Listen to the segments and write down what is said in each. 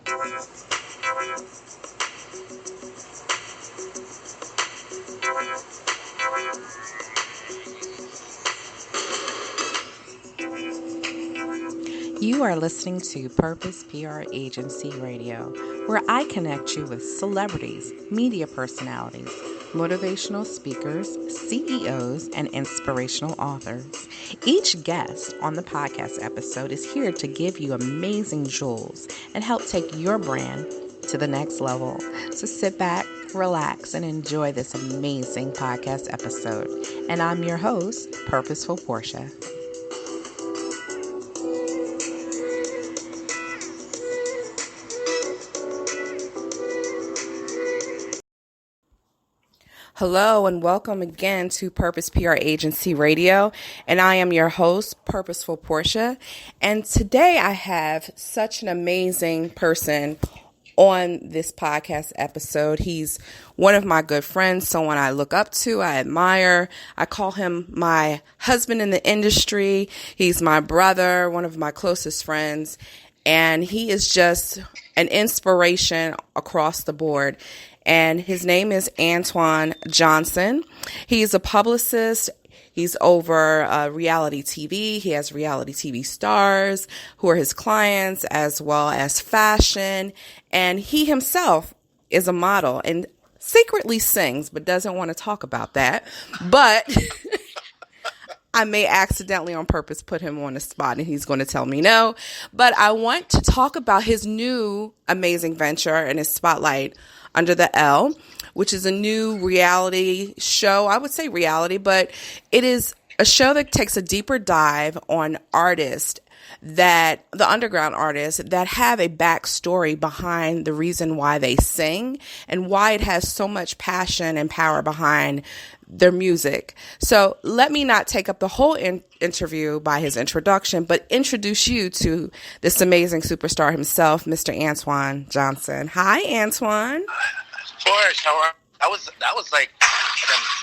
You are listening to Purpose PR Agency Radio, where I connect you with celebrities, media personalities, motivational speakers, CEOs, and inspirational authors. Each guest on the podcast episode is here to give you amazing jewels and help take your brand to the next level. So sit back, relax, and enjoy this amazing podcast episode. And I'm your host, Purposeful Porsha. Hello and welcome again to Purpose PR Agency Radio, and I am your host, Purposeful Porsha, and today I have such an amazing person on this podcast episode. He's one of my good friends, someone I look up to, I admire. I call him my husband in the industry. He's my brother, one of my closest friends, and he is just an inspiration across the board. And his name is Antoine Johnson. He's a publicist. He's over reality TV. He has reality TV stars who are his clients, as well as fashion. And he himself is a model and secretly sings, but doesn't want to talk about that. But I may accidentally on purpose put him on the spot and he's going to tell me no. But I want to talk about his new amazing venture and his spotlight Under the L, which is a new reality show. I would say reality, but it is a show that takes a deeper dive on artists the underground artists that have a backstory behind the reason why they sing and why it has so much passion and power behind their music. So let me not take up the whole interview by his introduction, but introduce you to this amazing superstar himself, Mr. Antoine Johnson. Hi, Antoine. Porsche, that was like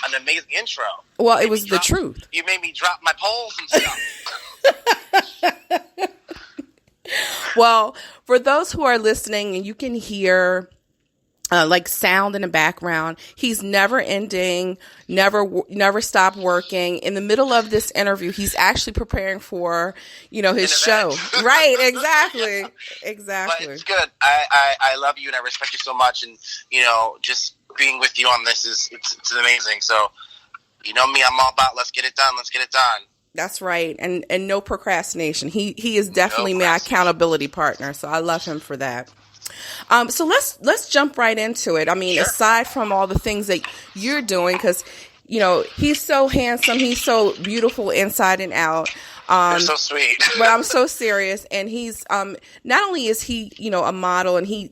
an amazing intro. Well, it was the truth. You made me drop my poles and stuff. Well, for those who are listening and you can hear like sound in the background, he's never ending, never stop working. In the middle of this interview, he's actually preparing for, his show. Right, exactly. Yeah. Exactly. But it's good. I love you and I respect you so much, and just being with you on this it's amazing. So, you know me, I'm all about let's get it done. That's right. And no procrastination. He is definitely my accountability partner. So I love him for that. So let's jump right into it. I mean, sure. Aside from all the things that you're doing, because, he's so handsome. He's so beautiful inside and out. You're so sweet. But I'm so serious. And he's, not only is he, a model and he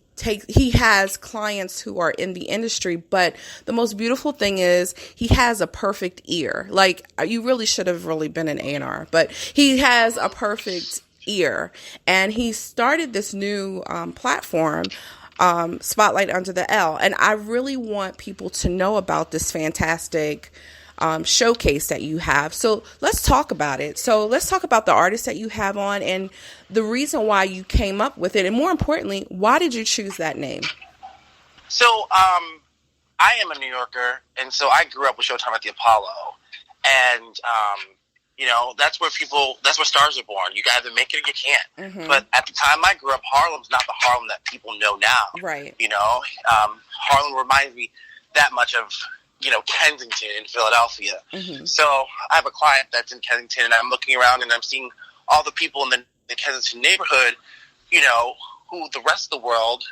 has clients who are in the industry, but the most beautiful thing is he has a perfect ear. Like, you really should have really been an A&R, but he has a perfect ear. And he started this new platform, Spotlight Under the L. And I really want people to know about this fantastic showcase that you have. So let's talk about it. So let's talk about the artists that you have on and the reason why you came up with it. And more importantly, why did you choose that name? So I am a New Yorker, and so I grew up with Showtime at the Apollo. And, that's where stars are born. You either make it or you can't. Mm-hmm. But at the time I grew up, Harlem's not the Harlem that people know now. Right. Harlem reminds me that much of Kensington in Philadelphia. Mm-hmm. So I have a client that's in Kensington, and I'm looking around and I'm seeing all the people in the Kensington neighborhood, who the rest of the world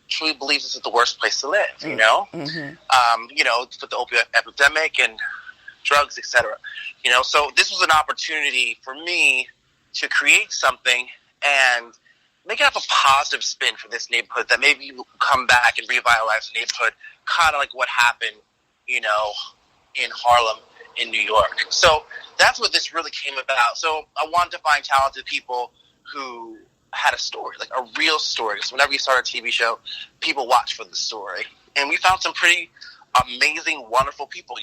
truly believes this is the worst place to live, Mm-hmm. With the opioid epidemic and drugs, etc. So this was an opportunity for me to create something and make it have a positive spin for this neighborhood that maybe will come back and revitalize the neighborhood, kind of like what happened in Harlem, in New York. So that's what this really came about. So I wanted to find talented people who had a story, like a real story. Because whenever you start a TV show, people watch for the story. And we found some pretty amazing, wonderful people,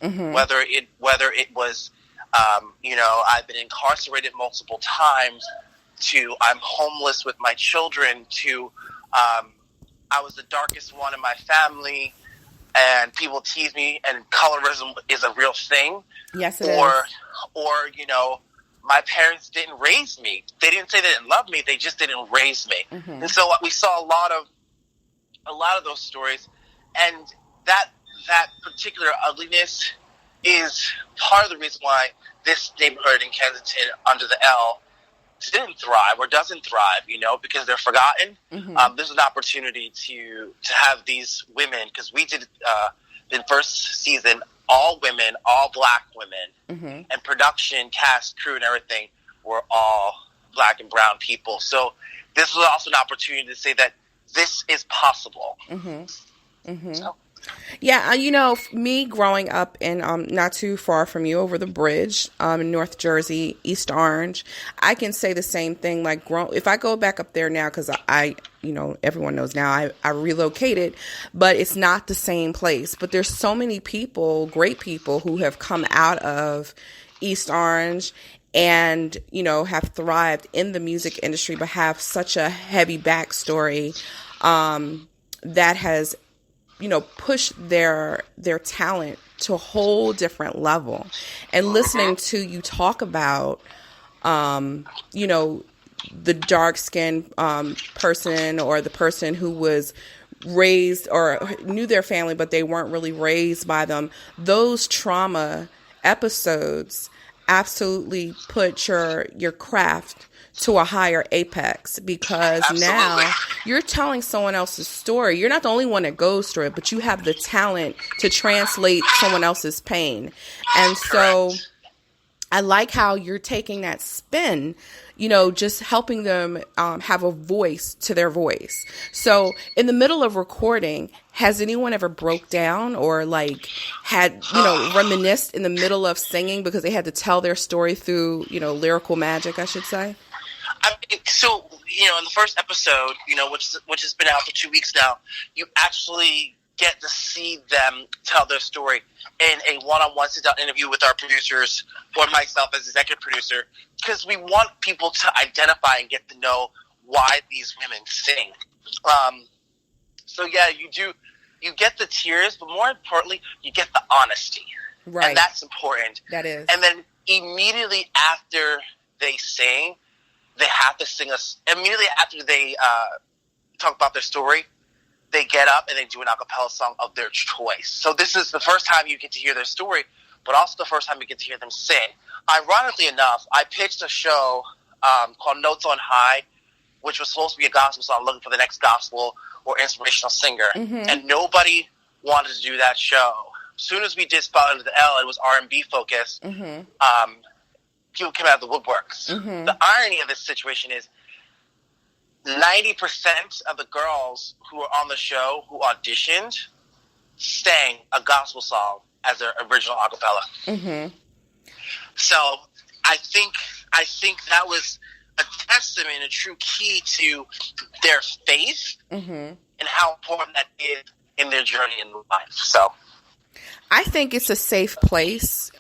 mm-hmm. whether it was, I've been incarcerated multiple times, to I'm homeless with my children, to I was the darkest one in my family, and people tease me, and colorism is a real thing. Yes, it is. Or, you know, my parents didn't raise me. They didn't say they didn't love me. They just didn't raise me. And so we saw a lot of those stories, and that particular ugliness is part of the reason why this neighborhood in Kensington under the L didn't thrive or doesn't thrive, you know, because they're forgotten. There's an opportunity to have these women, because we did the first season, all women, all black women, and production, cast, crew, and everything were all black and brown people. So this was also an opportunity to say that this is possible. So. Yeah, you know, me growing up in not too far from you, over the bridge in North Jersey, East Orange, I can say the same thing. Like, if I go back up there now, because I, you know, everyone knows now I relocated, but it's not the same place. But there's so many people, great people, who have come out of East Orange and, you know, have thrived in the music industry, but have such a heavy backstory that has, you know, push their talent to a whole different level. And listening to you talk about, you know, the dark-skinned person, or the person who was raised or knew their family, but they weren't really raised by them, those trauma episodes absolutely put your craft to a higher apex, because now you're telling someone else's story. You're not the only one that goes through it, but you have the talent to translate someone else's pain. And so I like how you're taking that spin, you know, just helping them have a voice to their voice. So in the middle of recording, has anyone ever broke down or like had, you know, reminisced in the middle of singing because they had to tell their story through, you know, lyrical magic, I should say? So, you know, in the first episode, you know, which has been out for 2 weeks now, you actually get to see them tell their story in a one-on-one sit-down interview with our producers, or myself as executive producer, because we want people to identify and get to know why these women sing. So yeah, you get the tears, but more importantly, you get the honesty. Right. And that's important. That is. And then immediately after they sing, they have to sing us. Immediately after they talk about their story, they get up and they do an a cappella song of their choice. So this is the first time you get to hear their story, but also the first time you get to hear them sing. Ironically enough, I pitched a show called Notes on High, which was supposed to be a gospel song, looking for the next gospel or inspirational singer, and nobody wanted to do that show. As soon as we did Spot Under the L, it was R&B focused. People came out of the woodworks. The irony of this situation is 90% of the girls who were on the show who auditioned sang a gospel song as their original a cappella. So I think that was a testament, a true key to their faith and how important that is in their journey in life. So I think it's a safe place.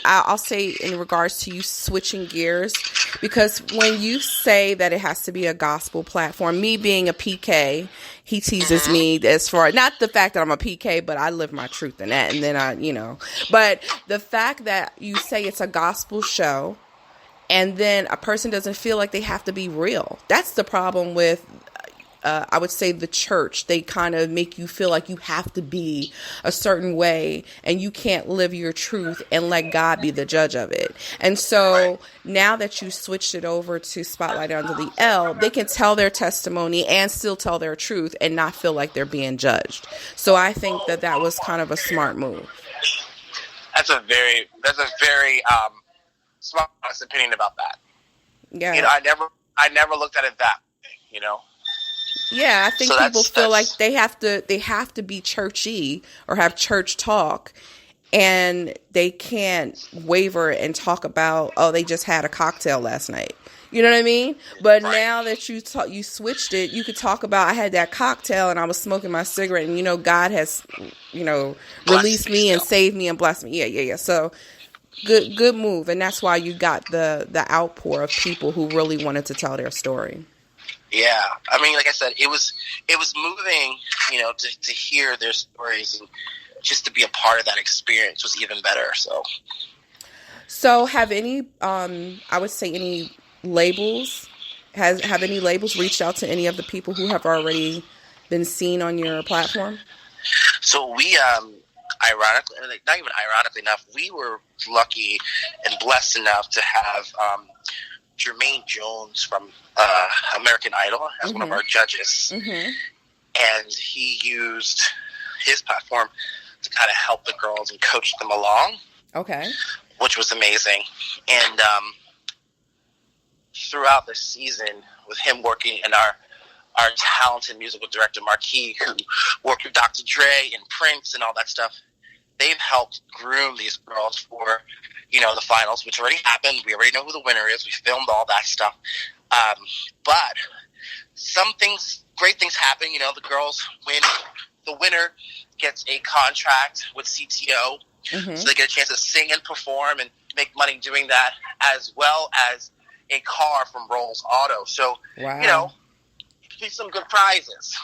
I'll say in regards to you switching gears, because when you say that it has to be a gospel platform, me being a PK, he teases me as far, not the fact that I'm a PK, but I live my truth in that. And then but the fact that you say it's a gospel show and then a person doesn't feel like they have to be real. That's the problem with, I would say, the church. They kind of make you feel like you have to be a certain way and you can't live your truth and let God be the judge of it. And so now that you switched it over to Spotlight Under the L, they can tell their testimony and still tell their truth and not feel like they're being judged. So I think that was kind of a smart move. That's a very smart opinion about that. Yeah. You know, I never looked at it that way, you know. Yeah, I think so people feel like they have to be churchy or have church talk, and they can't waver and talk about, oh, they just had a cocktail last night. You know what I mean? But now that you switched it, you could talk about, I had that cocktail and I was smoking my cigarette, and God has released me and saved me and blessed me. Yeah. So good move, and that's why you got the outpour of people who really wanted to tell their story. Yeah, I mean, like I said, it was moving, to hear their stories, and just to be a part of that experience was even better. So have any, I would say any labels, have any labels reached out to any of the people who have already been seen on your platform? So we, ironically, not even ironically enough, we were lucky and blessed enough to have Jermaine Jones from American Idol as one of our judges, and he used his platform to kind of help the girls and coach them along. Okay. Which was amazing. And throughout the season, with him working, and our talented musical director, Marquis, who worked with Dr. Dre and Prince and all that stuff, they've helped groom these girls for, the finals, which already happened. We already know who the winner is. We filmed all that stuff. But great things happen. The girls win. The winner gets a contract with CTO, so they get a chance to sing and perform and make money doing that, as well as a car from Rolls Auto. So, some good prizes.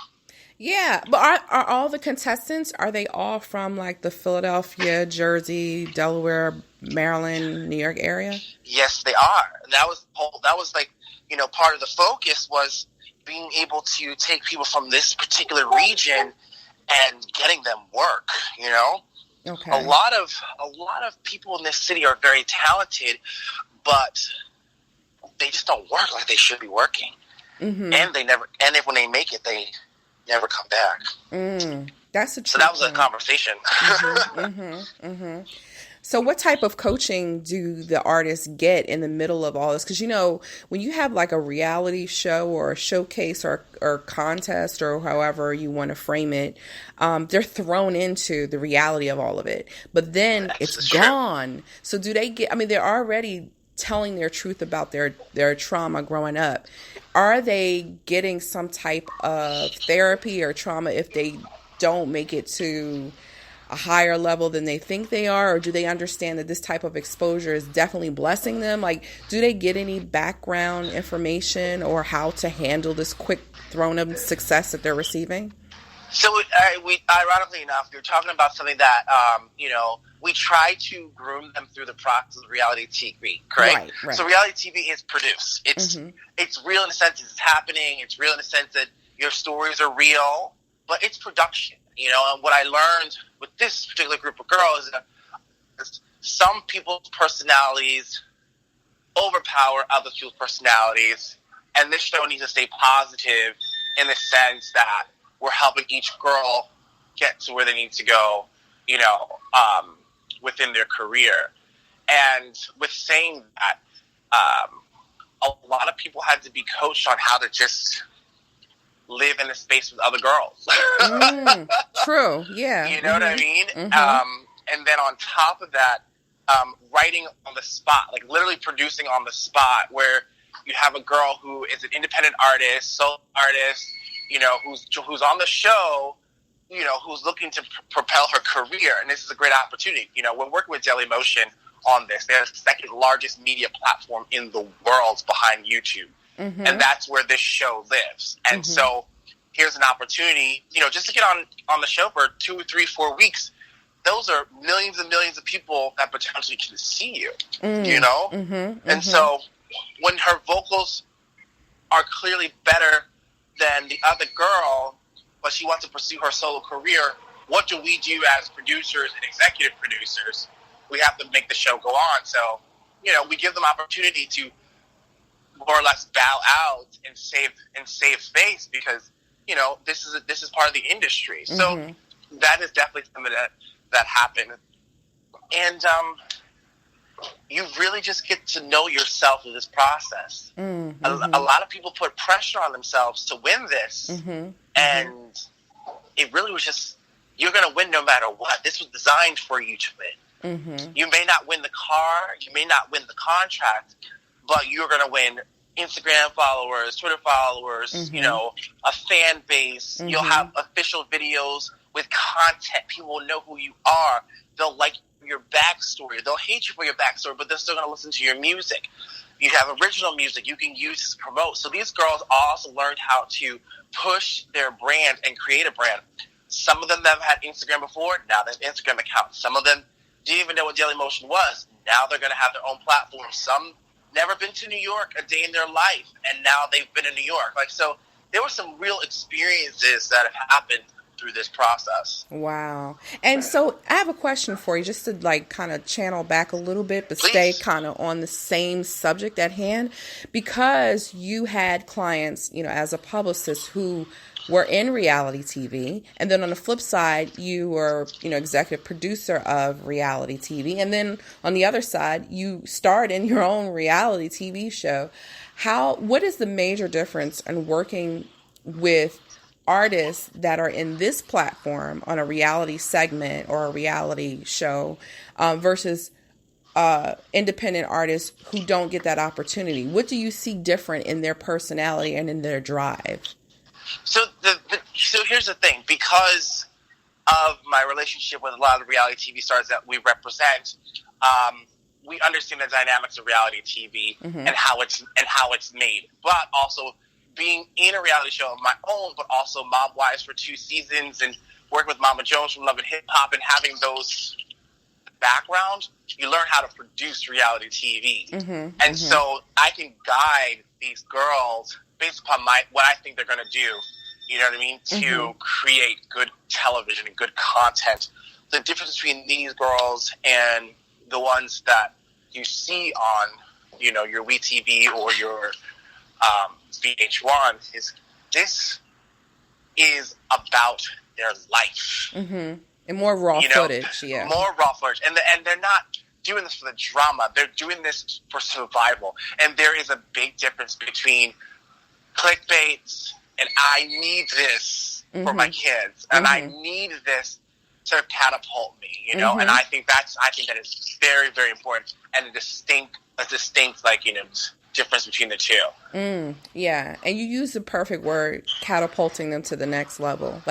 Yeah, but are all the contestants, are they all from like the Philadelphia, Jersey, Delaware, Maryland, New York area? Yes, they are. And that was part of the focus was being able to take people from this particular region and getting them work, Okay. A lot of people in this city are very talented, but they just don't work like they should be working. And when they make it, they never come back. That's a so that was a conversation. So what type of coaching do the artists get in the middle of all this? Because, when you have like a reality show or a showcase or contest or however you want to frame it, they're thrown into the reality of all of it. But then it's gone. So do they they're already telling their truth about their trauma growing up. Are they getting some type of therapy or trauma if they don't make it to a higher level than they think they are, or do they understand that this type of exposure is definitely blessing them? Like, do they get any background information or how to handle this quick thrown of success that they're receiving? So, ironically enough, you're talking about something that, we try to groom them through the process of reality TV, correct? Right. So reality TV is produced. It's real in the sense it's happening. It's real in the sense that your stories are real, but it's production. And what I learned with this particular group of girls is that some people's personalities overpower other people's personalities, and this show needs to stay positive in the sense that we're helping each girl get to where they need to go, within their career. And with saying that, a lot of people had to be coached on how to just live in a space with other girls. True, yeah. You know what I mean? And then on top of that, writing on the spot, like literally producing on the spot, where you have a girl who is an independent artist, solo artist, who's on the show, who's looking to propel her career. And this is a great opportunity. We're working with Dailymotion on this. They're the second largest media platform in the world behind YouTube. And that's where this show lives. And so here's an opportunity, just to get on the show for 2, 3, 4 weeks. Those are millions and millions of people that potentially can see you, And so when her vocals are clearly better than the other girl, but she wants to pursue her solo career, what do we do as producers and executive producers? We have to make the show go on. So, we give them opportunity to more or less bow out and save face, because this is part of the industry. So that is definitely something that happened, and you really just get to know yourself in this process. A lot of people put pressure on themselves to win this, and it really was just, you're going to win no matter what. This was designed for you to win. You may not win the car, you may not win the contract, but you're going to win Instagram followers, Twitter followers, a fan base. You'll have official videos with content. People will know who you are. They'll like your backstory. They'll hate you for your backstory, but they're still going to listen to your music. You have original music you can use to promote. So these girls also learned how to push their brand and create a brand. Some of them never had Instagram before. Now they have Instagram accounts. Some of them didn't even know what Daily Motion was. Now they're going to have their own platform. Some never been to New York a day in their life, and now they've been in New York. So there were some real experiences that have happened through this process. Wow. And so I have a question for you, just to kind of channel back a little bit, but Please. Stay kind of on the same subject at hand, because you had clients, as a publicist, who were in reality TV. And then on the flip side, you were, executive producer of reality TV. And then on the other side, you starred in your own reality TV show. What is the major difference in working with artists that are in this platform on a reality segment or a reality show versus independent artists who don't get that opportunity? What do you see different in their personality and in their drive? So here's the thing. Because of my relationship with a lot of the reality TV stars that we represent, we understand the dynamics of reality TV and how it's made. But also being in a reality show of my own, but also Mom Wives for 2 seasons and working with Mama Jones from Love and Hip Hop and having those background, you learn how to produce reality TV. And so I can guide these girls based upon what I think they're going to do, you know what I mean, to create good television and good content. The difference between these girls and the ones that you see on, your WeTV or your VH1 is this is about their life. And more raw footage, yeah. More raw footage. And they're not doing this for the drama. They're doing this for survival. And there is a big difference between clickbait and I need this for my kids. And I need this to catapult me, And I think that is very, very important and a distinct difference between the two. Yeah. And you use the perfect word, catapulting them to the next level.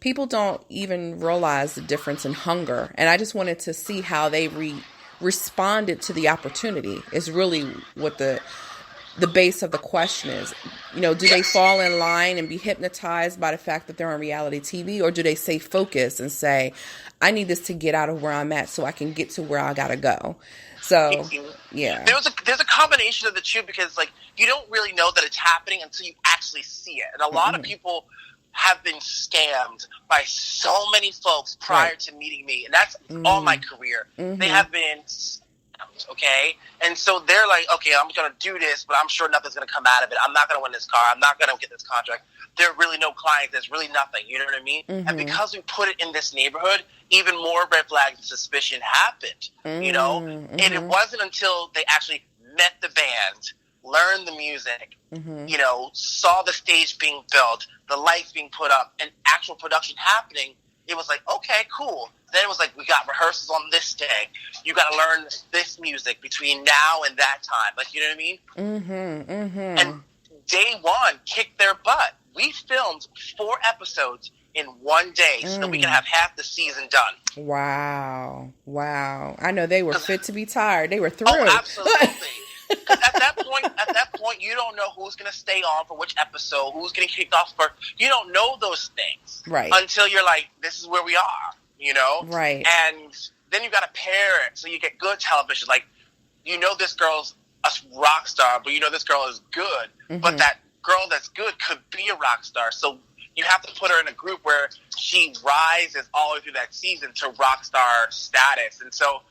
People don't even realize the difference in hunger. And I just wanted to see how they responded to the opportunity is really what the base of the question is. Do they fall in line and be hypnotized by the fact that they're on reality TV, or do they stay focused and say, I need this to get out of where I'm at so I can get to where I gotta go? So, yeah. There's a combination of the two, because you don't really know that it's happening until you actually see it. And a lot of people have been scammed by so many folks prior to meeting me. And that's all my career. They have been scammed, okay? And so they're like, okay, I'm going to do this, but I'm sure nothing's going to come out of it. I'm not going to win this car. I'm not going to get this contract. There are really no clients. There's really nothing. You know what I mean? And because we put it in this neighborhood, even more red flags and suspicion happened, And it wasn't until they actually met the band, learned the music, saw the stage being built, the lights being put up, and actual production happening, it was like, okay, cool. Then it was like, we got rehearsals on this day. You got to learn this music between now and that time. You know what I mean? And day one kicked their butt. We filmed 4 episodes in one day so that we can have half the season done. Wow. I know they were fit to be tired. They were thrilled. Oh, absolutely. Because at that point, you don't know who's going to stay on for which episode, who's getting kicked off first. You don't know those things. Right. Until you're like, this is where we are, Right. And then you got to pair it so you get good television. This girl's a rock star, but this girl is good. But that girl that's good could be a rock star. So you have to put her in a group where she rises all the way through that season to rock star status. And so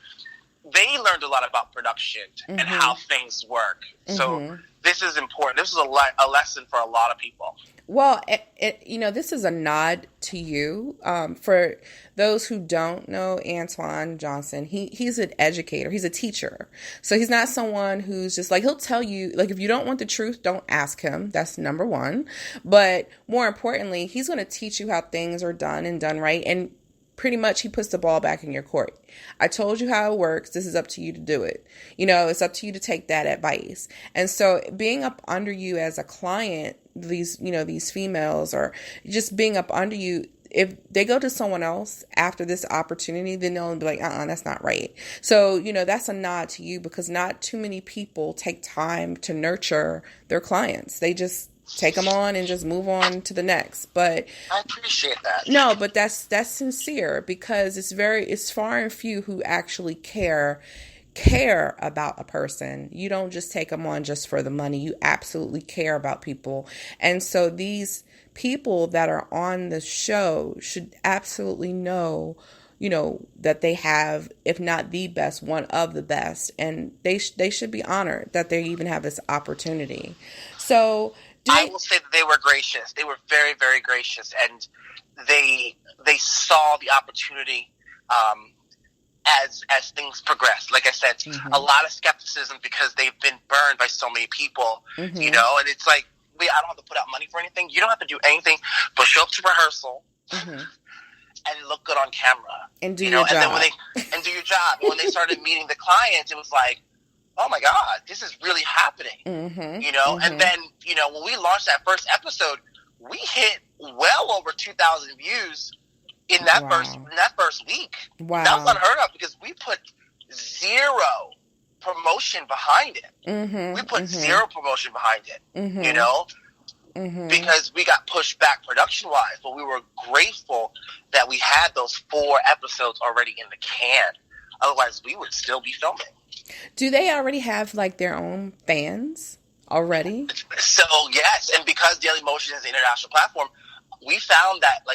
they learned a lot about production and how things work. So this is important. This is a lesson for a lot of people. Well, this is a nod to you. For those who don't know Antoine Johnson, he's an educator. He's a teacher. So he's not someone who's just he'll tell you, if you don't want the truth, don't ask him. That's number one. But more importantly, he's going to teach you how things are done and done right. And pretty much he puts the ball back in your court. I told you how it works. This is up to you to do it. It's up to you to take that advice. And so being up under you as a client, these females, or just being up under you, if they go to someone else after this opportunity, then they'll be like, that's not right. So, that's a nod to you, because not too many people take time to nurture their clients. They just take them on and just move on to the next. But I appreciate that. No, but that's sincere, because it's far and few who actually care about a person. You don't just take them on just for the money. You absolutely care about people. And so these people that are on the show should absolutely know, that they have, if not the best, one of the best. And they should be honored that they even have this opportunity. So I will say that they were gracious. They were very, very gracious. And they saw the opportunity, as things progressed. Like I said, a lot of skepticism because they've been burned by so many people, and it's like, I don't have to put out money for anything. You don't have to do anything but show up to rehearsal and look good on camera. And do your job. And do your job. And when they started meeting the clients, it was like, oh my God, this is really happening. And then, when we launched that first episode, we hit well over 2,000 views in that first week. Wow. That was unheard of, because we put zero promotion behind it. We put zero promotion behind it, because we got pushed back production-wise, but we were grateful that we had those 4 episodes already in the can. Otherwise, we would still be filming. Do they already have, their own fans already? So, yes, and because Daily Motion is an international platform, we found that,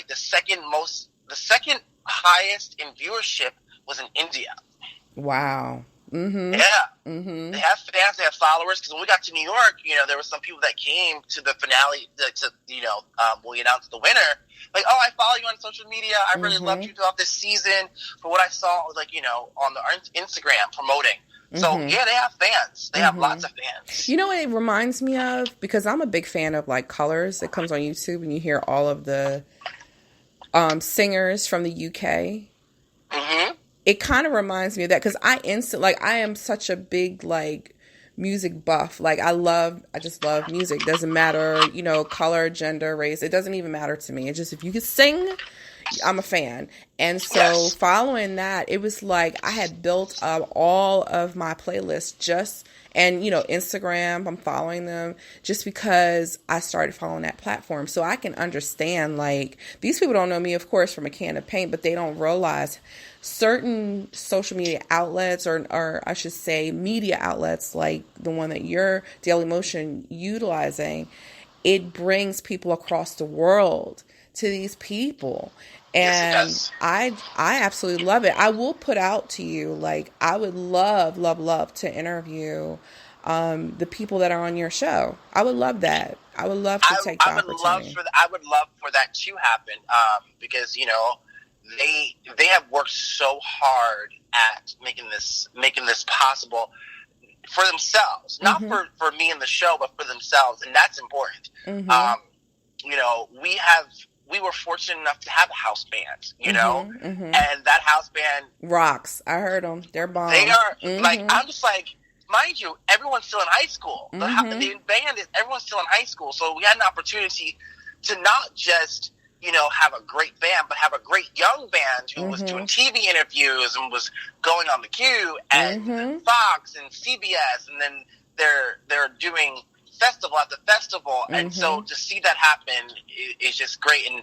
the second highest in viewership was in India. Wow. Yeah. They have fans, they have followers, because when we got to New York, there were some people that came to the finale, when we announced the winner, I follow you on social media, I really loved you throughout this season, for what I saw, on the Instagram promoting. So, yeah, they have fans. They have lots of fans. You know what it reminds me of? Because I'm a big fan of, Colors. It comes on YouTube, and you hear all of the singers from the UK. It kind of reminds me of that, because I am such a big, music buff. I just love music. Doesn't matter, color, gender, race. It doesn't even matter to me. It's just, if you can sing, I'm a fan. And so following that, it was I had built up all of my playlists and Instagram, I'm following them just because I started following that platform. So I can understand, these people don't know me, of course, from a can of paint, but they don't realize certain social media outlets, or I should say media outlets, like the one that your Daily Motion utilizing, it brings people across the world to these people. And yes, I absolutely love it. I will put out to you, I would love to interview the people that are on your show. I would love that. I would love to take the opportunity. I would love for that to happen, because they have worked so hard at making this possible for themselves, not for me and the show, but for themselves, and that's important. We were fortunate enough to have a house band, and that house band rocks. I heard them; they're bomb. They are I'm just mind you, everyone's still in high school. The band is everyone's still in high school, so we had an opportunity to not just have a great band, but have a great young band who was doing TV interviews and was going on the Q and Fox and CBS, and then they're doing festival after festival, and so to see that happen is just great. And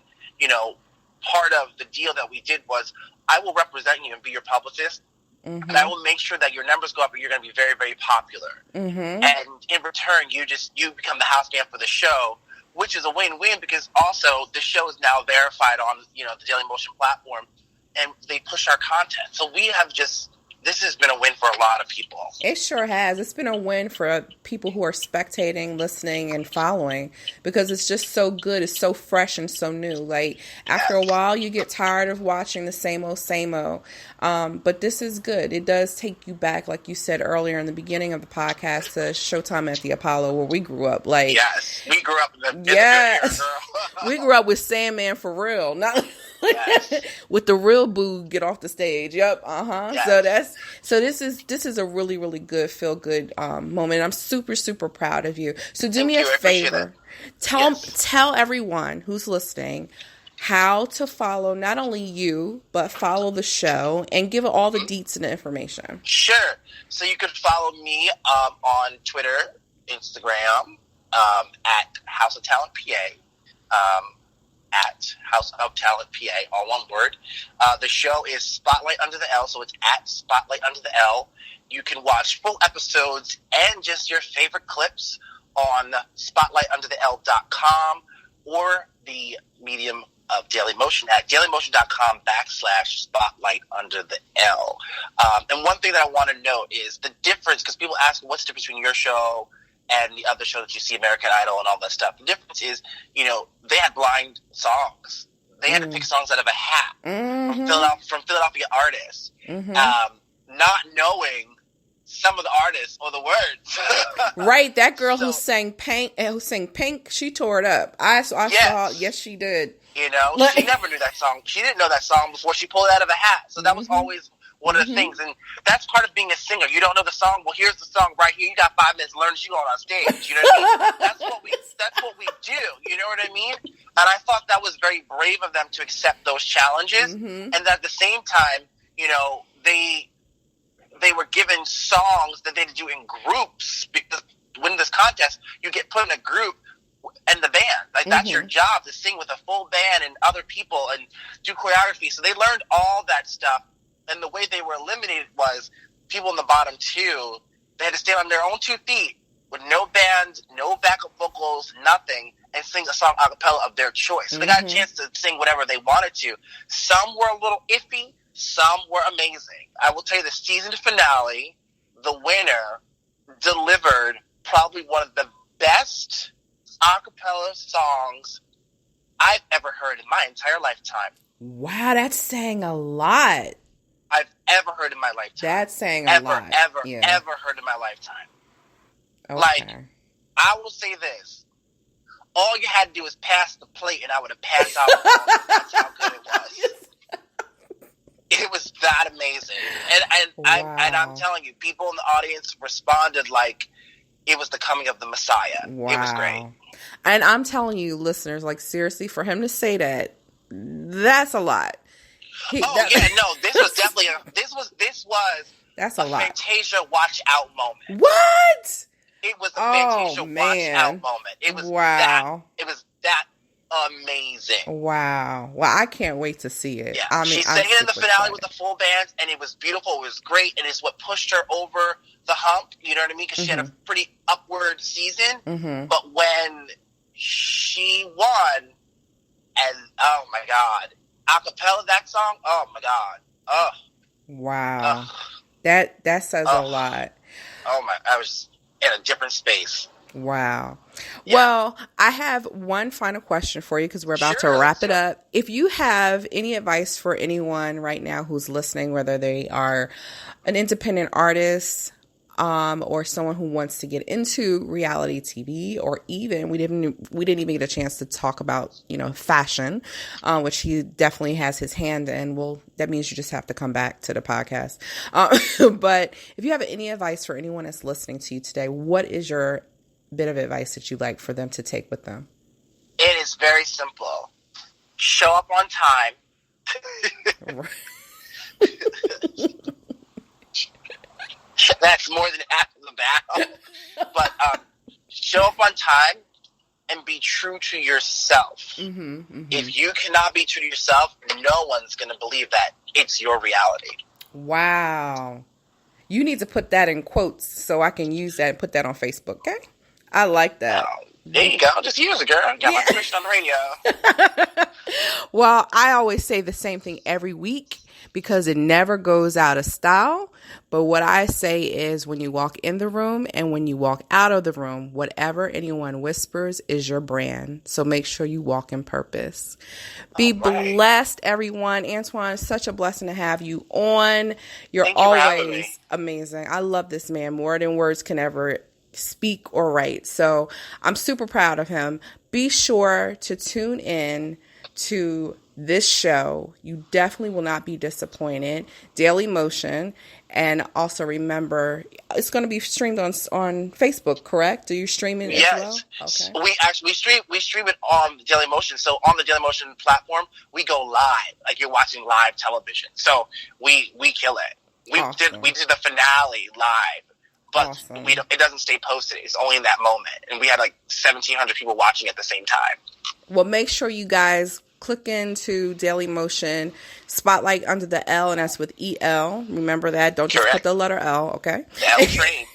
part of the deal that we did was, I will represent you and be your publicist, and I will make sure that your numbers go up and you're going to be very, very popular. And in return, you become the house band for the show, which is a win-win, because also the show is now verified on the Daily Motion platform, and they push our content. So this has been a win for a lot of people. It sure has. It's been a win for people who are spectating, listening, and following, because it's just so good. It's so fresh and so new. After a while, you get tired of watching the same old. But this is good. It does take you back, like you said earlier in the beginning of the podcast, to Showtime at the Apollo, where we grew up. Yes, we grew up in the era, girl. We grew up with Sandman for real, not with the real boo get off the stage. Yep. Yes. So this is a really, really good, feel good moment. I'm super, super proud of you. So do me a favor. Tell everyone who's listening how to follow not only you, but follow the show and give all the deets and the information. Sure. So you can follow me on Twitter, Instagram, at House of Talent PA, at House of Talent PA, all one word. The show is Spotlight Under the L, so it's at Spotlight Under the L. You can watch full episodes and just your favorite clips on spotlightundertheL.com or the medium of Daily Motion at dailymotion.com/spotlight under the L. And one thing that I want to note is the difference, because people ask what's the difference between your show and the other show that you see, American Idol and all that stuff. The difference is, they had blind songs. They had to pick songs out of a hat from Philadelphia artists, not knowing some of the artists or the words. Right, that girl who sang Pink, she tore it up. I saw. Yes, she did. She never knew that song. She didn't know that song before she pulled it out of a hat. So that was always one of the things, and that's part of being a singer. You don't know the song. Well, here's the song right here. You got 5 minutes. Learn as you go on stage. You know what I mean? That's what we do. You know what I mean? And I thought that was very brave of them to accept those challenges, and at the same time, they were given songs that they had to do in groups, because when this contest, you get put in a group and the band. Like, that's your job, to sing with a full band and other people and do choreography. So they learned all that stuff. And the way they were eliminated was people in the bottom two, they had to stand on their own 2 feet with no band, no backup vocals, nothing, and sing a song a cappella of their choice. So they got a chance to sing whatever they wanted to. Some were a little iffy. Some were amazing. I will tell you, the season finale, the winner delivered probably one of the best a cappella songs I've ever heard in my entire lifetime. Wow, that's saying a lot. I've ever heard in my lifetime. That's saying a lot. Ever heard in my lifetime. Okay. Like, I will say this. All you had to do was pass the plate and I would have passed out. That's how good it was. It was that amazing. And I'm telling you, people in the audience responded like it was the coming of the Messiah. Wow. It was great. And I'm telling you, listeners, like, seriously, for him to say that's a lot. This was definitely that's a lot. Fantasia watch out moment. What? It was a Fantasia watch out moment. It was that amazing. Wow. Well, I can't wait to see it. Yeah. I mean, she sang it in the finale with the full band, and it was beautiful. It was great, and it's what pushed her over the hump. You know what I mean? Because she had a pretty upward season. But when she won, and oh my God, a cappella that song, oh my God, wow, that says a lot. Oh my, I was in a different space. Wow. Yeah. Well, I have one final question for you because we're about to wrap it up. If you have any advice for anyone right now who's listening, whether they are an independent artist, or someone who wants to get into reality TV, or even we didn't even get a chance to talk about fashion, which he definitely has his hand in. Well, that means you just have to come back to the podcast. But if you have any advice for anyone that's listening to you today, what is your bit of advice that you'd like for them to take with them? It is very simple. Show up on time. That's more than half of the battle. But show up on time and be true to yourself. If you cannot be true to yourself, no one's going to believe that it's your reality. Wow. You need to put that in quotes so I can use that and put that on Facebook, okay? I like that. There you go. Just use it, girl. Got my permission on the radio. Well, I always say the same thing every week because it never goes out of style. But what I say is when you walk in the room and when you walk out of the room, whatever anyone whispers is your brand. So make sure you walk in purpose. Be blessed, everyone. Antoine, such a blessing to have you on. You're always amazing. I love this man more than words can ever speak or write. So I'm super proud of him. Be sure to tune in to this show, you definitely will not be disappointed. Daily Motion. And also remember, it's going to be streamed on Facebook, correct? Do you stream it as well? Okay. We stream it on the Daily Motion. So on the Daily Motion platform, we go live, like you're watching live television. So we kill it. We did the finale live, but it doesn't stay posted. It's only in that moment, and we had like 1,700 people watching at the same time. Well, make sure you guys click into Daily Motion, Spotlight under the L, and that's with EL. Remember that. Don't just put the letter L, okay? L train.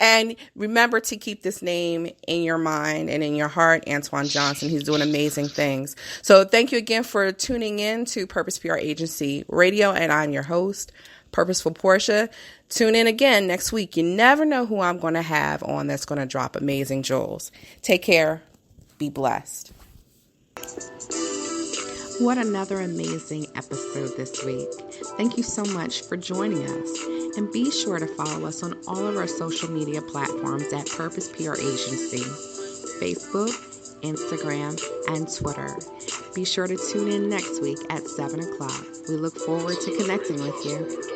And remember to keep this name in your mind and in your heart, Antoine Johnson. He's doing amazing things. So thank you again for tuning in to Purpose PR Agency Radio, and I'm your host, Purposeful Porsha. Tune in again next week. You never know who I'm going to have on that's going to drop amazing jewels. Take care. Be blessed. What another amazing episode this week. Thank you so much for joining us. And be sure to follow us on all of our social media platforms at Purpose PR Agency, Facebook, Instagram, and Twitter. Be sure to tune in next week at 7 o'clock. We look forward to connecting with you.